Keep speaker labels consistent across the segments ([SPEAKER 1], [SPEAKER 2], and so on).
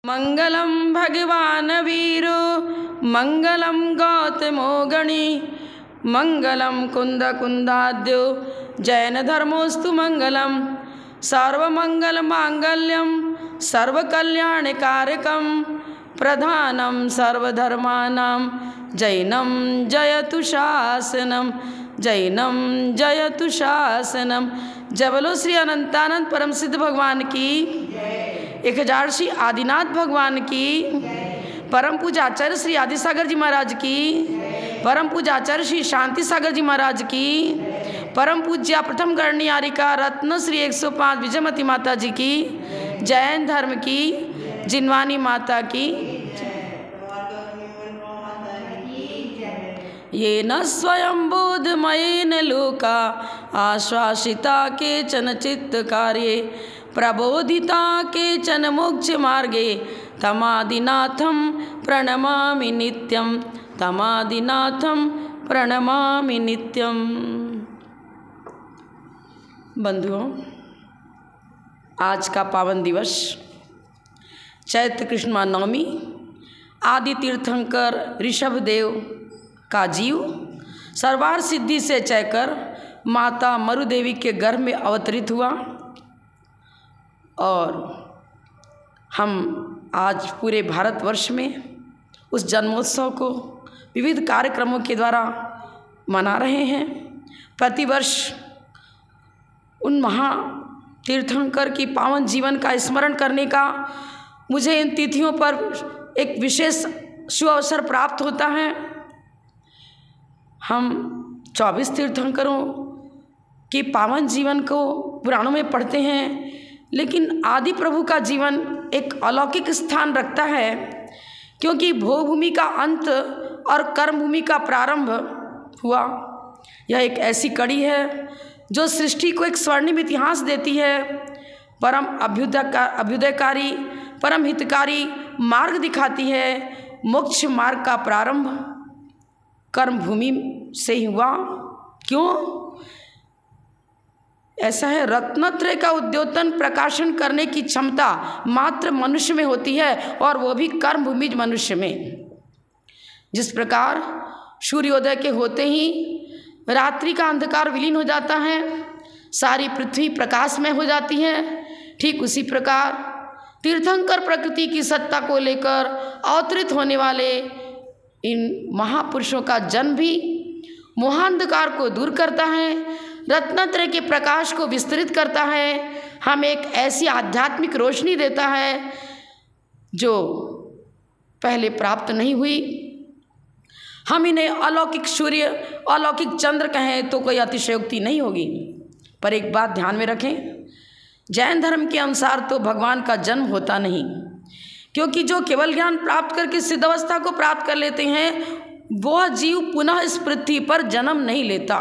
[SPEAKER 1] मंगलम भगवान वीरो मंगलम गौतमो गणी मंगलम कुंद कुंदाद्यो जैन धर्मोस्तु मंगलम सर्वमंगल मांगल्यम सर्वकल्याणकारकम प्रधानम सर्वधर्मानां जैनम जयतु शासनम जैनम जयतु शासनम। जय बोलो श्री अनंतानंद परम सिद्ध भगवान की, 1000 श्री आदिनाथ भगवान की, परम पूज्य आचार्य श्री आदि सागर जी महाराज की, परम पूज्य आचार्य श्री शांति सागर जी महाराज की, परम पूज्य प्रथम गणनियारिका रत्न श्री 105 विजयमती माता जी की, जैन धर्म की जिनवानी माता की। ये न स्वयं बोधमयेन लोका आश्वासिता केचन चित्तकार्ये प्रबोधिता केचन मोक्ष मार्गे तमादिनाथं प्रणमामि नित्यं तमादिनाथं प्रणमामि नित्यं। बंधुओं, आज का पावन दिवस चैत्र कृष्ण नवमी आदि तीर्थंकर ऋषभदेव का जीव सर्वार सिद्धि से चयकर माता मरुदेवी के गर्भ में अवतरित हुआ और हम आज पूरे भारतवर्ष में उस जन्मोत्सव को विविध कार्यक्रमों के द्वारा मना रहे हैं। प्रतिवर्ष उन महा तीर्थंकर की पावन जीवन का स्मरण करने का मुझे इन तिथियों पर एक विशेष शुभ अवसर प्राप्त होता है। हम 24 तीर्थंकरों के पावन जीवन को पुराणों में पढ़ते हैं, लेकिन आदि प्रभु का जीवन एक अलौकिक स्थान रखता है, क्योंकि भोगभूमि का अंत और कर्मभूमि का प्रारंभ हुआ। यह एक ऐसी कड़ी है जो सृष्टि को एक स्वर्णिम इतिहास देती है, परम अभ्युदयकारी परम हितकारी मार्ग दिखाती है। मोक्ष मार्ग का प्रारंभ कर्म भूमि से ही हुआ। क्यों ऐसा है? रत्नत्रय का उद्योतन प्रकाशन करने की क्षमता मात्र मनुष्य में होती है, और वो भी कर्म भूमि मनुष्य में। जिस प्रकार सूर्योदय के होते ही रात्रि का अंधकार विलीन हो जाता है, सारी पृथ्वी प्रकाशमय हो जाती है, ठीक उसी प्रकार तीर्थंकर प्रकृति की सत्ता को लेकर अवतरित होने वाले इन महापुरुषों का जन्म भी मोहांधकार को दूर करता है, रत्नत्रय के प्रकाश को विस्तृत करता है, हमें एक ऐसी आध्यात्मिक रोशनी देता है जो पहले प्राप्त नहीं हुई। हम इन्हें अलौकिक सूर्य अलौकिक चंद्र कहें तो कोई अतिशयोक्ति नहीं होगी। पर एक बात ध्यान में रखें, जैन धर्म के अनुसार तो भगवान का जन्म होता नहीं, क्योंकि जो केवल ज्ञान प्राप्त करके सिद्ध अवस्था को प्राप्त कर लेते हैं वह जीव पुनः इस पृथ्वी पर जन्म नहीं लेता।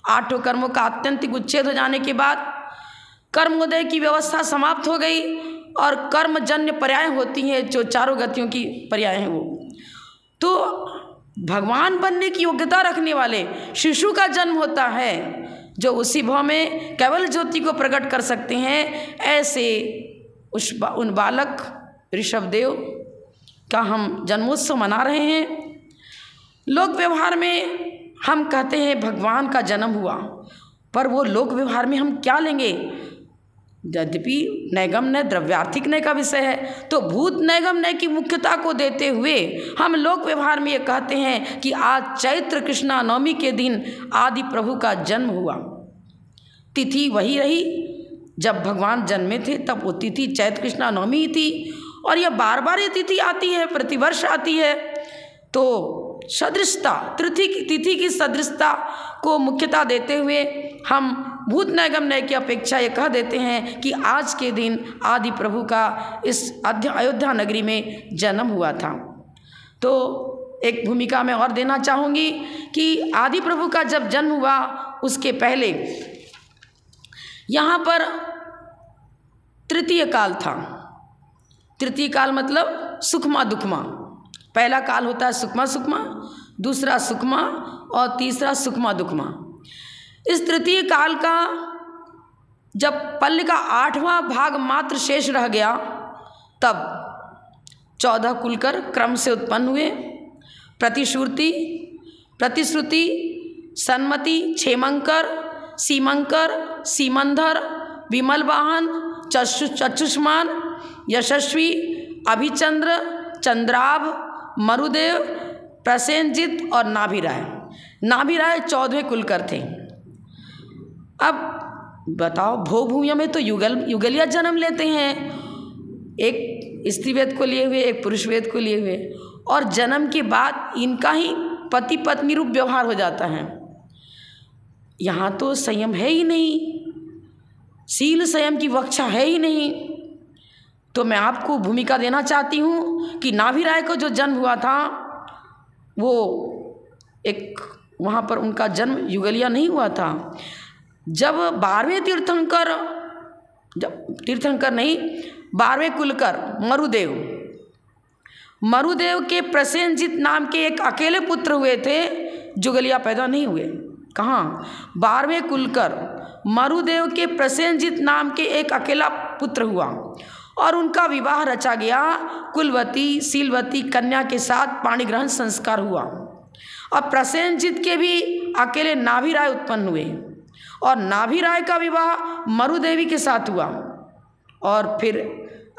[SPEAKER 1] 8 कर्मों का आत्यंतिक उच्छेद हो जाने के बाद कर्मोदय की व्यवस्था समाप्त हो गई और कर्मजन्य पर्याय होती हैं, जो 4 गतियों की पर्याय हैं। वो तो भगवान बनने की योग्यता रखने वाले शिशु का जन्म होता है, जो उसी भाव में केवल ज्योति को प्रकट कर सकते हैं। ऐसे उन बालक ऋषभदेव का हम जन्मोत्सव मना रहे हैं। लोक व्यवहार में हम कहते हैं भगवान का जन्म हुआ, पर वो लोक व्यवहार में हम क्या लेंगे? यद्यपि नैगम्य द्रव्यार्थिक नय का विषय है, तो भूत नैगम्य की मुख्यता को देते हुए हम लोक व्यवहार में ये कहते हैं कि आज चैत्र कृष्णा नवमी के दिन आदि प्रभु का जन्म हुआ। तिथि वही रही जब भगवान जन्मे थे, तब वो तिथि चैत्र कृष्णा नवमी ही थी, और यह बार बार ये तिथि आती है, प्रतिवर्ष आती है। तो सदृशता तिथि की सदृशता को मुख्यता देते हुए हम भूत नैगम्य की अपेक्षा ये कह देते हैं कि आज के दिन आदि प्रभु का इस अयोध्या नगरी में जन्म हुआ था। तो एक भूमिका मैं और देना चाहूँगी कि आदि प्रभु का जब जन्म हुआ उसके पहले यहाँ पर तृतीय काल था। तृतीय काल मतलब सुखमा दुखमा। पहला काल होता है सुखमा सुखमा, दूसरा सुखमा और तीसरा सुखमा दुखमा। इस तृतीय काल का जब पल्ल का 8वां भाग मात्र शेष रह गया तब 14 कुलकर क्रम से उत्पन्न हुए। प्रतिश्रुति, प्रतिश्रुति, सन्मति, क्षेमंकर, सीमंकर, सीमंधर, विमल वाहन, चक्षुष्मान, यशस्वी, अभिचंद्र, चंद्राभ, मरुदेव, प्रसेनजित और नाभिराय। नाभिराय 14वें कुलकर थे। अब बताओ, भोगभूमिया में तो युगलिया जन्म लेते हैं, एक स्त्री वेद को लिए हुए, एक पुरुष वेद को लिए हुए, और जन्म के बाद इनका ही पति पत्नी रूप व्यवहार हो जाता है। यहाँ तो संयम है ही नहीं, शील संयम की वक्षा है ही नहीं। तो मैं आपको भूमिका देना चाहती हूँ कि नाभिराय को जो जन्म हुआ था वो एक वहाँ पर उनका जन्म युगलिया नहीं हुआ था। जब 12वें तीर्थंकर, जब तीर्थंकर नहीं 12वें कुलकर मरुदेव, मरुदेव के प्रसेनजित नाम के एक अकेले पुत्र हुए थे, जुगलिया पैदा नहीं हुए। कहाँ? 12वें कुलकर मरुदेव के प्रसेनजित नाम के एक अकेला पुत्र हुआ और उनका विवाह रचा गया कुलवती शीलवती कन्या के साथ पाणिग्रहण संस्कार हुआ। और प्रसेनजित के भी अकेले नाभिराय उत्पन्न हुए और नाभिराय का विवाह मरुदेवी के साथ हुआ। और फिर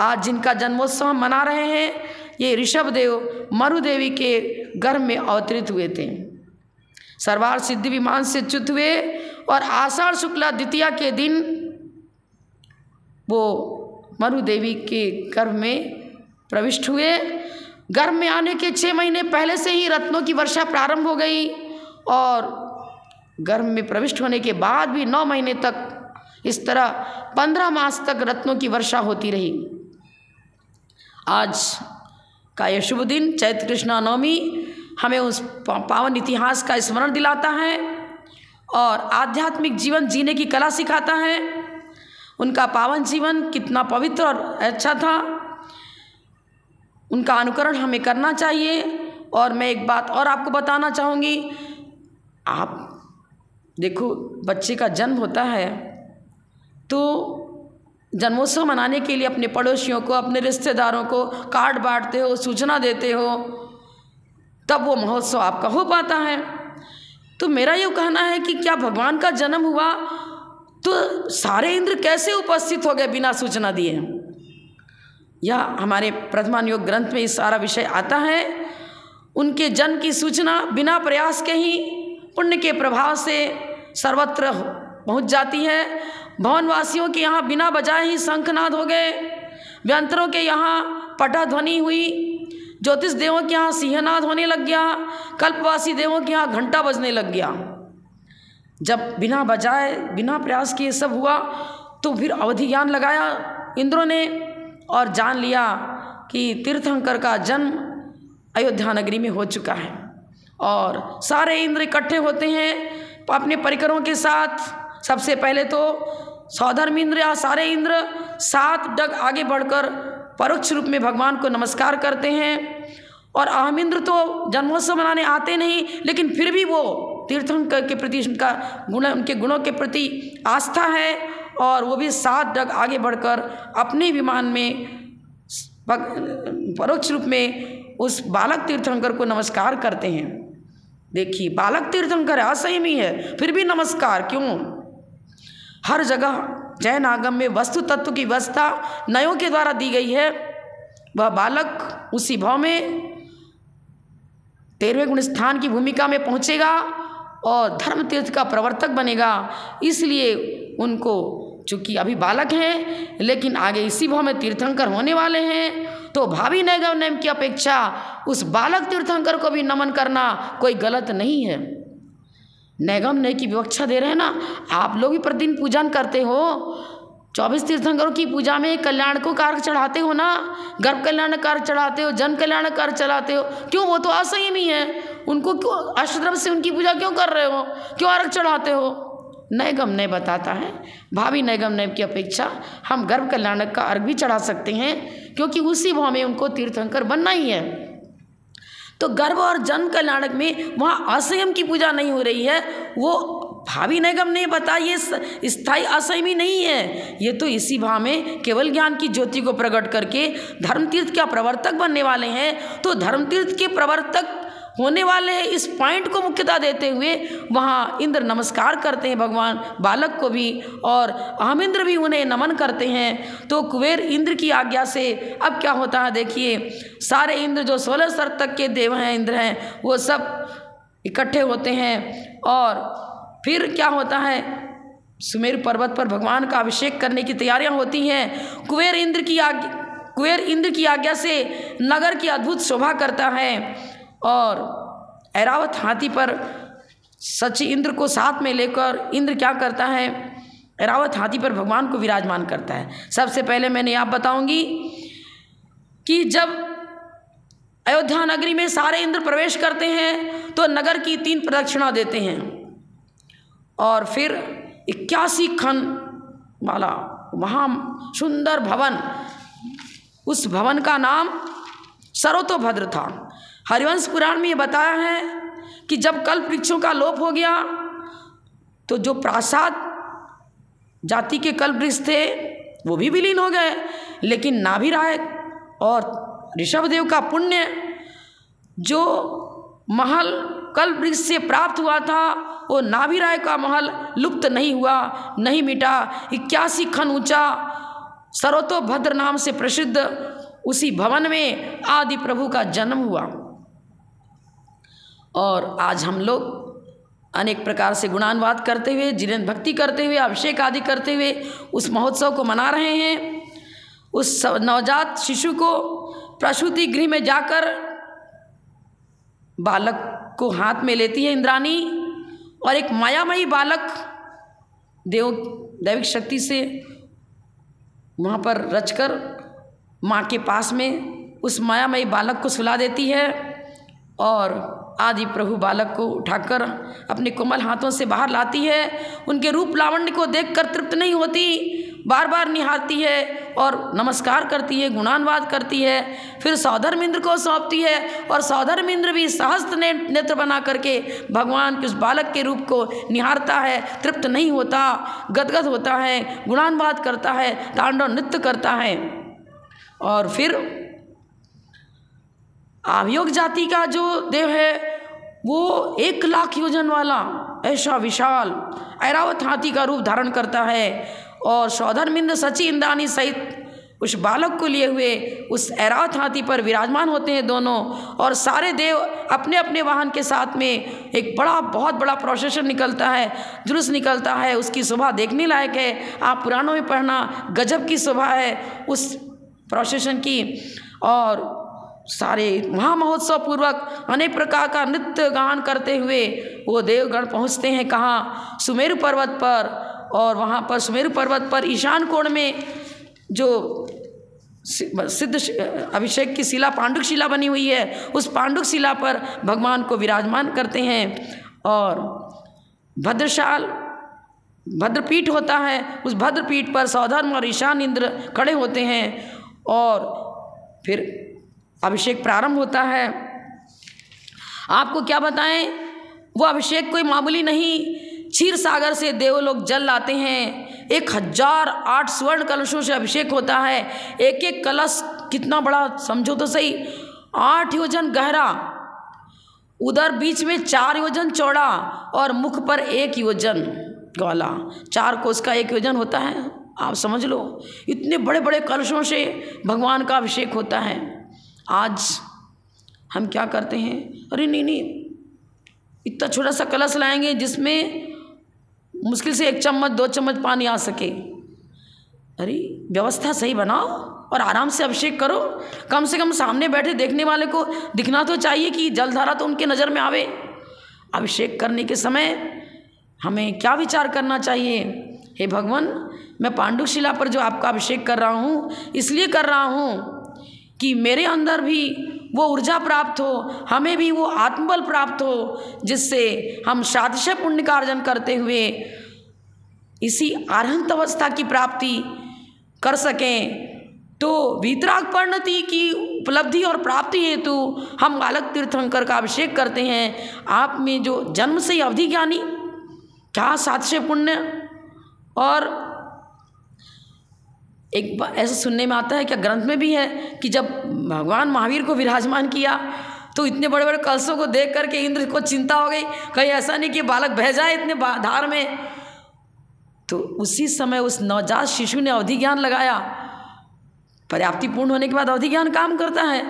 [SPEAKER 1] आज जिनका जन्मोत्सव हम मना रहे हैं, ये ऋषभदेव मरुदेवी के गर्भ में अवतरित हुए थे। सर्वार सिद्धि विमान से च्युत हुए और आषाढ़ शुक्ला द्वितीया के दिन वो मरुदेवी के गर्भ में प्रविष्ट हुए। गर्भ में आने के 6 महीने पहले से ही रत्नों की वर्षा प्रारंभ हो गई और गर्भ में प्रविष्ट होने के बाद भी 9 महीने तक इस तरह 15 मास तक रत्नों की वर्षा होती रही। आज का यह शुभ दिन चैत्र कृष्णा नवमी हमें उस पावन इतिहास का स्मरण दिलाता है और आध्यात्मिक जीवन जीने की कला सिखाता है। उनका पावन जीवन कितना पवित्र और अच्छा था, उनका अनुकरण हमें करना चाहिए। और मैं एक बात और आपको बताना चाहूँगी, आप देखो बच्चे का जन्म होता है तो जन्मोत्सव मनाने के लिए अपने पड़ोसियों को, अपने रिश्तेदारों को कार्ड बांटते हो, सूचना देते हो, तब वो महोत्सव आपका हो पाता है। तो मेरा ये कहना है कि क्या भगवान का जन्म हुआ तो सारे इंद्र कैसे उपस्थित हो गए बिना सूचना दिए? यह हमारे प्रथमान योग ग्रंथ में इस सारा विषय आता है। उनके जन्म की सूचना बिना प्रयास के ही पुण्य के प्रभाव से सर्वत्र पहुंच जाती है। भवनवासियों के यहाँ बिना बजाए ही शंखनाद हो गए, व्यंतरों के यहाँ पटा ध्वनि हुई, ज्योतिष देवों के यहाँ सिंहनाद होने लग गया, कल्पवासी देवों के यहाँ घंटा बजने लग गया। जब बिना बजाए बिना प्रयास के सब हुआ तो फिर अवधि ज्ञान लगाया इंद्रों ने और जान लिया कि तीर्थंकर का जन्म अयोध्या नगरी में हो चुका है। और सारे इंद्र इकट्ठे होते हैं अपने परिकरों के साथ। सबसे पहले तो सौधर्म इंद्र या सारे इंद्र 7 डग आगे बढ़कर परोक्ष रूप में भगवान को नमस्कार करते हैं। और अहम इंद्र तो जन्मोत्सव मनाने आते नहीं, लेकिन फिर भी वो तीर्थंकर के प्रति उनके गुणों के प्रति आस्था है और वो भी 7 डग आगे बढ़कर अपने विमान में परोक्ष रूप में उस बालक तीर्थंकर को नमस्कार करते हैं। देखिए, बालक तीर्थंकर असंयमी है फिर भी नमस्कार क्यों? हर जगह जैन आगम में वस्तु तत्व की व्यवस्था नयों के द्वारा दी गई है। वह बालक उसी भाव में 13वें गुण स्थान की भूमिका में पहुँचेगा और धर्म तीर्थ का प्रवर्तक बनेगा। इसलिए उनको, चूँकि अभी बालक हैं लेकिन आगे इसी भाव में तीर्थंकर होने वाले हैं, तो भावी नैगम नैम की अपेक्षा उस बालक तीर्थंकर को भी नमन करना कोई गलत नहीं है। नैगम नय की विवक्षा दे रहे हैं ना, आप लोग भी प्रतिदिन पूजन करते हो, 24 तीर्थंकरों की पूजा में कल्याण को कार्य चढ़ाते हो ना, गर्भ कल्याण कार्य चढ़ाते हो, जन कल्याण कार्य चढ़ाते हो। क्यों? वो तो असंयमी है, उनको क्यों अष्टद्रव से उनकी पूजा क्यों कर रहे हो? क्यों अर्घ चढ़ाते हो? नैगम नय बताता है भावी नैगम नय की अपेक्षा हम गर्भ कल्याणक का अर्घ भी चढ़ा सकते हैं, क्योंकि उसी भाव में उनको तीर्थंकर बनना ही है। तो गर्भ और जन्म कल्याणक में वहाँ असंयम की पूजा नहीं हो रही है, वो भावी निगम ने बताया ये स्थायी असमय नहीं है, ये तो इसी भाव में केवल ज्ञान की ज्योति को प्रकट करके धर्मतीर्थ का प्रवर्तक बनने वाले हैं। तो धर्मतीर्थ के प्रवर्तक होने वाले इस पॉइंट को मुख्यता देते हुए वहाँ इंद्र नमस्कार करते हैं भगवान बालक को भी, और अहमिंद्र भी उन्हें नमन करते हैं। तो कुबेर इंद्र की आज्ञा से अब क्या होता है देखिए, सारे इंद्र जो 16 स्तर तक के देव हैं, इंद्र हैं, वो सब इकट्ठे होते हैं। और फिर क्या होता है, सुमेरु पर्वत पर भगवान का अभिषेक करने की तैयारियां होती हैं। कुबेर इंद्र की आज्ञा से नगर की अद्भुत शोभा करता है, और ऐरावत हाथी पर सची इंद्र को साथ में लेकर इंद्र क्या करता है, ऐरावत हाथी पर भगवान को विराजमान करता है। सबसे पहले मैंने आप बताऊंगी कि जब अयोध्या नगरी में सारे इंद्र प्रवेश करते हैं तो नगर की 3 प्रदक्षिणा देते हैं, और फिर 81 खन वाला वहाँ सुंदर भवन, उस भवन का नाम सरोतोभद्र था। हरिवंश पुराण में ये बताया है कि जब कल्प वृक्षों का लोप हो गया तो जो प्रासाद जाति के कल्प वृक्ष थे वो भी विलीन हो गए, लेकिन नाभिराय और ऋषभदेव का पुण्य जो महल कल्प वृक्ष से प्राप्त हुआ था, वो नाभिराय का महल लुप्त नहीं हुआ, नहीं मिटा। 81 खन ऊंचा सरोतोभद्र नाम से प्रसिद्ध उसी भवन में आदि प्रभु का जन्म हुआ। और आज हम लोग अनेक प्रकार से गुणानुवाद करते हुए, जिनेन्द्र भक्ति करते हुए, अभिषेक आदि करते हुए उस महोत्सव को मना रहे हैं। उस नवजात शिशु को प्रसूति गृह में जाकर बालक को हाथ में लेती है इंद्राणी, और एक मायामयी बालक दैविक शक्ति से वहाँ पर रचकर माँ के पास में उस मायामयी बालक को सुला देती है, और आदि प्रभु बालक को उठाकर अपने कोमल हाथों से बाहर लाती है। उनके रूप लावण्य को देखकर तृप्त नहीं होती, बार बार निहारती है और नमस्कार करती है, गुणानुवाद करती है। फिर सौधर्मेंद्र को सौंपती है, और सौधर्मेंद्र भी सहस्त्र नेत्र बना करके भगवान के उस बालक के रूप को निहारता है, तृप्त नहीं होता, गदगद होता है, गुणानुवाद करता है, तांडव नृत्य करता है। और फिर आवयोग जाति का जो देव है वो 1 लाख योजन वाला ऐसा विशाल ऐरावत हाथी का रूप धारण करता है, और सौधर्मेंद्र सची इंद्राणी सहित उस बालक को लिए हुए उस ऐरावत हाथी पर विराजमान होते हैं दोनों। और सारे देव अपने अपने वाहन के साथ में एक बहुत बड़ा प्रोसेशन निकलता है, जुलूस निकलता है। उसकी शोभा देखने लायक है, आप पुराणों में पढ़ना, गजब की शोभा है उस प्रोसेशन की। और सारे महामहोत्सव पूर्वक अनेक प्रकार का नृत्य गान करते हुए वो देवगण पहुँचते हैं कहाँ, सुमेरु पर्वत पर। और वहाँ पर सुमेरु पर्वत पर ईशान कोण में जो सिद्ध अभिषेक की शिला पांडुक शिला बनी हुई है, उस पांडुक शिला पर भगवान को विराजमान करते हैं। और भद्रपीठ होता है, उस भद्रपीठ पर सौधर्म और ईशान इंद्र खड़े होते हैं, और फिर अभिषेक प्रारंभ होता है। आपको क्या बताएं, वो अभिषेक कोई मामूली नहीं, क्षीर सागर से देव लोग जल लाते हैं। 1008 स्वर्ण कलशों से अभिषेक होता है। एक एक कलश कितना बड़ा समझो तो सही, 8 योजन गहरा, उधर बीच में 4 योजन चौड़ा, और मुख पर 1 योजन वाला, 4 कोस का 1 योजन होता है। आप समझ लो, इतने बड़े बड़े कलशों से भगवान का अभिषेक होता है। आज हम क्या करते हैं, अरे नहीं, इतना छोटा सा कलश लाएंगे जिसमें मुश्किल से 1 चम्मच 2 चम्मच पानी आ सके। अरे व्यवस्था सही बनाओ और आराम से अभिषेक करो। कम से कम सामने बैठे देखने वाले को दिखना तो चाहिए कि जलधारा तो उनके नज़र में आवे। अभिषेक करने के समय हमें क्या विचार करना चाहिए, हे भगवान, मैं पांडुक शिला पर जो आपका अभिषेक कर रहा हूँ, इसलिए कर रहा हूँ कि मेरे अंदर भी वो ऊर्जा प्राप्त हो, हमें भी वो आत्मबल प्राप्त हो, जिससे हम सातिशय पुण्य का अर्जन करते हुए इसी अरहंत अवस्था की प्राप्ति कर सकें। तो वीतराग परिणति की उपलब्धि और प्राप्ति हेतु हम बालक तीर्थंकर का अभिषेक करते हैं। आप में जो जन्म से ही अवधि ज्ञानी क्या सातिशय पुण्य। और एक बार ऐसा सुनने में आता है, क्या ग्रंथ में भी है, कि जब भगवान महावीर को विराजमान किया तो इतने बड़े बड़े कलशों को देख करके इंद्र को चिंता हो गई, कहीं ऐसा नहीं कि बालक बह जाए इतने धार में। तो उसी समय उस नवजात शिशु ने अवधि ज्ञान लगाया। पर्याप्ति पूर्ण होने के बाद अवधि ज्ञान काम करता है।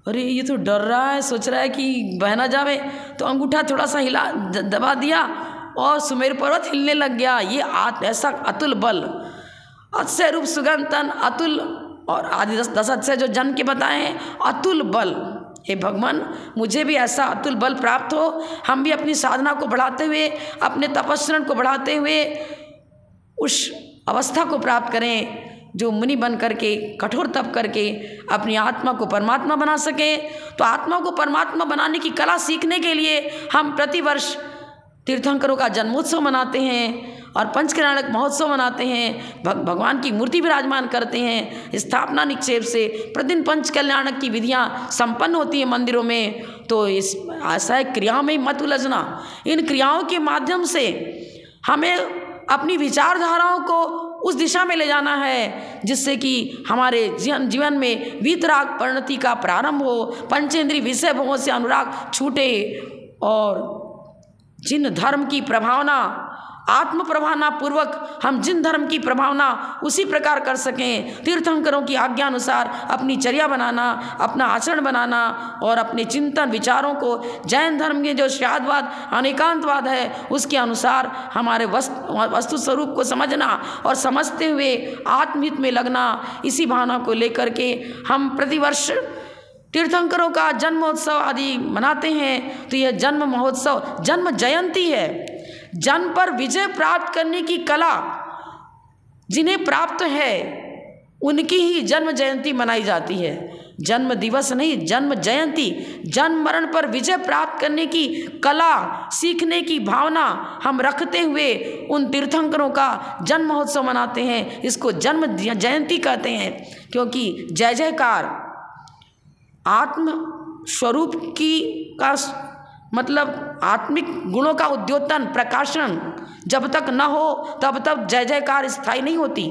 [SPEAKER 1] अरे ये तो डर रहा है, सोच रहा है कि बह ना जावे, तो अंगूठा थोड़ा सा हिला दबा दिया और सुमेर पर्वत हिलने लग गया। ये ऐसा अतुल बल, अतिशय रूप सुगंध तन अतुल, और आदि 10 अतिशय जो जन्म के बताए हैं, अतुल बल। हे भगवान, मुझे भी ऐसा अतुल बल प्राप्त हो, हम भी अपनी साधना को बढ़ाते हुए, अपने तपस्रण को बढ़ाते हुए उस अवस्था को प्राप्त करें जो मुनि बन करके कठोर तप करके अपनी आत्मा को परमात्मा बना सकें। तो आत्मा को परमात्मा बनाने की कला सीखने के लिए हम प्रतिवर्ष तीर्थंकरों का जन्मोत्सव मनाते हैं और पंचकल्याणक महोत्सव मनाते हैं। भगवान की मूर्ति विराजमान करते हैं। स्थापना निक्षेप से प्रतिदिन पंचकल्याणक की विधियां संपन्न होती हैं मंदिरों में। तो इस ऐसा क्रियाओं में मत उलझना। इन क्रियाओं के माध्यम से हमें अपनी विचारधाराओं को उस दिशा में ले जाना है जिससे कि हमारे जीवन में वीतराग परिणति का प्रारंभ हो, पंचेंद्रिय विषय भोगों से अनुराग छूटे और जिन धर्म की प्रभावना आत्म प्रभावना पूर्वक हम जिन धर्म की प्रभावना उसी प्रकार कर सकें। तीर्थंकरों की आज्ञा अनुसार अपनी चर्या बनाना, अपना आचरण बनाना और अपने चिंतन विचारों को जैन धर्म के जो श्यादवाद अनेकांतवाद है उसके अनुसार हमारे वस्तु स्वरूप को समझना और समझते हुए आत्महित में लगना, इसी भावना को लेकर के हम प्रतिवर्ष तीर्थंकरों का जन्मोत्सव आदि मनाते हैं। तो यह जन्म महोत्सव जन्म जयंती है। जन्म पर विजय प्राप्त करने की कला जिन्हें प्राप्त है उनकी ही जन्म जयंती मनाई जाती है। जन्म दिवस नहीं, जन्म जयंती। जन्म मरण पर विजय प्राप्त करने की कला सीखने की भावना हम रखते हुए उन तीर्थंकरों का जन्म महोत्सव मनाते हैं। इसको जन्म जयंती कहते हैं क्योंकि जय जयकार आत्म स्वरूप की का मतलब आत्मिक गुणों का उद्योतन प्रकाशन जब तक न हो तब तक जय जयकार स्थायी नहीं होती।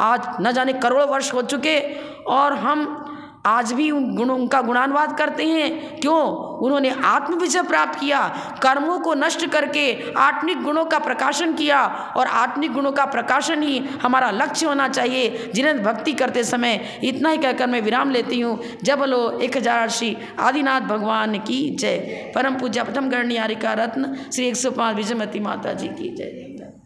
[SPEAKER 1] आज न जाने करोड़ों वर्ष हो चुके और हम आज भी उन गुणों का गुणानुवाद करते हैं। क्यों? उन्होंने आत्म विजय प्राप्त किया, कर्मों को नष्ट करके आत्मिक गुणों का प्रकाशन किया और आत्मिक गुणों का प्रकाशन ही हमारा लक्ष्य होना चाहिए। जिन्हें भक्ति करते समय इतना ही कहकर मैं विराम लेती हूँ। जय बोलो 1000 श्री आदिनाथ भगवान की जय। परम पूज्य प्रथम गणनीय हरिका रत्न श्री 105 विजयमती माता जी की जय।